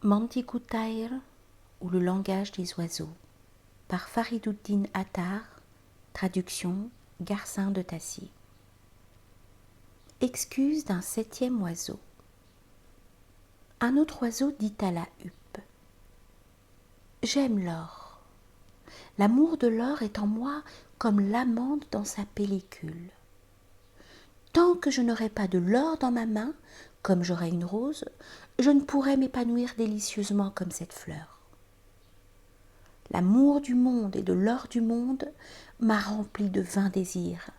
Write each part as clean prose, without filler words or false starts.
Mantikutair ou le langage des oiseaux par Fariduddin Attar, traduction Garcin de Tassy. Excuse d'un septième oiseau. Un autre oiseau dit à la huppe: J'aime l'or. L'amour de l'or est en moi comme l'amande dans sa pellicule. Tant que je n'aurai pas de l'or dans ma main, comme j'aurai une rose, je ne pourrai m'épanouir délicieusement comme cette fleur. L'amour du monde et de l'or du monde m'a rempli de vains désirs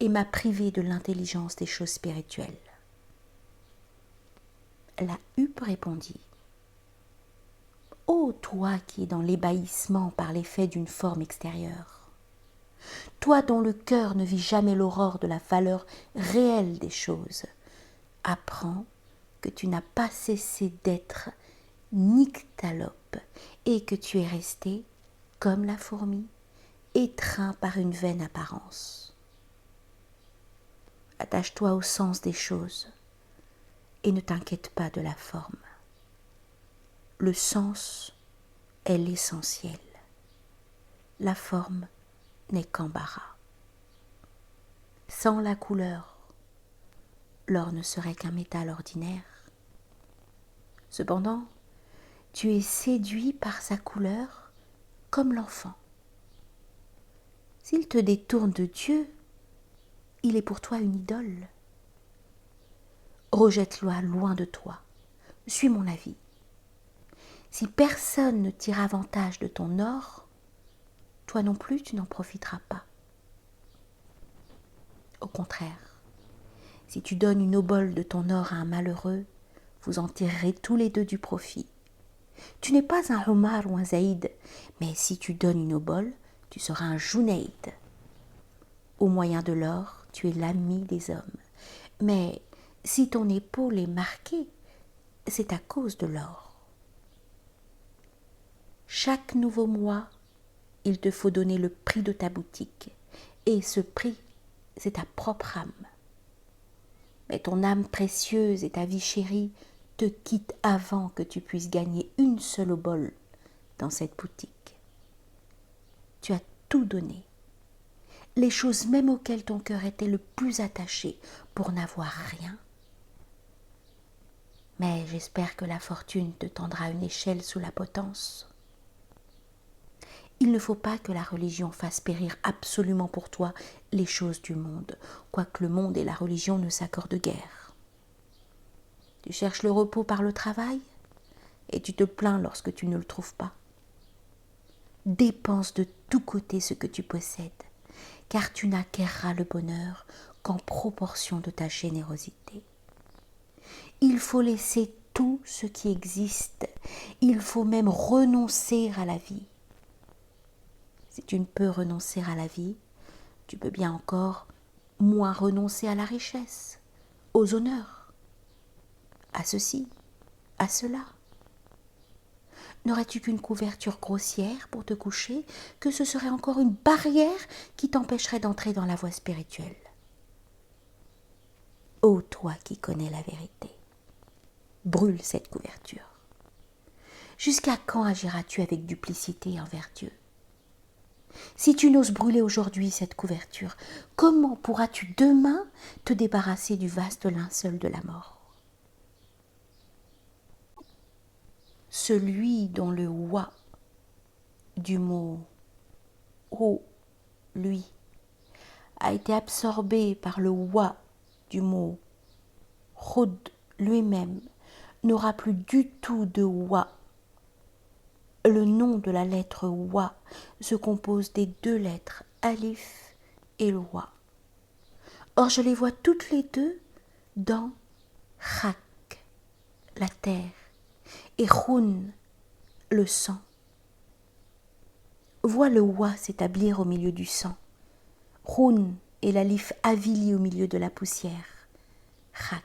et m'a privé de l'intelligence des choses spirituelles. La huppe répondit: Ô toi qui es dans l'ébahissement par l'effet d'une forme extérieure, toi dont le cœur ne vit jamais l'aurore de la valeur réelle des choses, apprends que tu n'as pas cessé d'être nyctalope et que tu es resté, comme la fourmi, étreint par une vaine apparence. Attache-toi au sens des choses et ne t'inquiète pas de la forme. Le sens est l'essentiel. La forme n'est qu'embarras. Sans la couleur, l'or ne serait qu'un métal ordinaire. Cependant, tu es séduit par sa couleur comme l'enfant. S'il te détourne de Dieu, il est pour toi une idole. Rejette-le loin de toi. Suis mon avis. Si personne ne tire avantage de ton or, toi non plus tu n'en profiteras pas. Au contraire, si tu donnes une obole de ton or à un malheureux, vous en tirerez tous les deux du profit. Tu n'es pas un Omar ou un Zaïd, mais si tu donnes une obole, tu seras un Junaïd. Au moyen de l'or, tu es l'ami des hommes. Mais si ton épaule est marquée, c'est à cause de l'or. Chaque nouveau mois, il te faut donner le prix de ta boutique. Et ce prix, c'est ta propre âme. Mais ton âme précieuse et ta vie chérie te quittent avant que tu puisses gagner une seule obole dans cette boutique. Tu as tout donné, les choses même auxquelles ton cœur était le plus attaché pour n'avoir rien. Mais j'espère que la fortune te tendra une échelle sous la potence. Il ne faut pas que la religion fasse périr absolument pour toi les choses du monde, quoique le monde et la religion ne s'accordent guère. Tu cherches le repos par le travail et tu te plains lorsque tu ne le trouves pas. Dépense de tous côtés ce que tu possèdes, car tu n'acquerras le bonheur qu'en proportion de ta générosité. Il faut laisser tout ce qui existe, il faut même renoncer à la vie. Si tu ne peux renoncer à la vie, tu peux bien encore moins renoncer à la richesse, aux honneurs, à ceci, à cela. N'aurais-tu qu'une couverture grossière pour te coucher, que ce serait encore une barrière qui t'empêcherait d'entrer dans la voie spirituelle. Ô toi qui connais la vérité, brûle cette couverture. Jusqu'à quand agiras-tu avec duplicité envers Dieu? Si tu n'oses brûler aujourd'hui cette couverture, comment pourras-tu demain te débarrasser du vaste linceul de la mort? Celui dont le wa du mot o, lui, a été absorbé par le wa du mot khud lui-même, n'aura plus du tout de wa. Le nom de la lettre wa se compose des deux lettres alif et le wa. Or je les vois toutes les deux dans Chak, la terre, et Khun, le sang. Vois le wa s'établir au milieu du sang, Khun et l'alif avili au milieu de la poussière, Chak.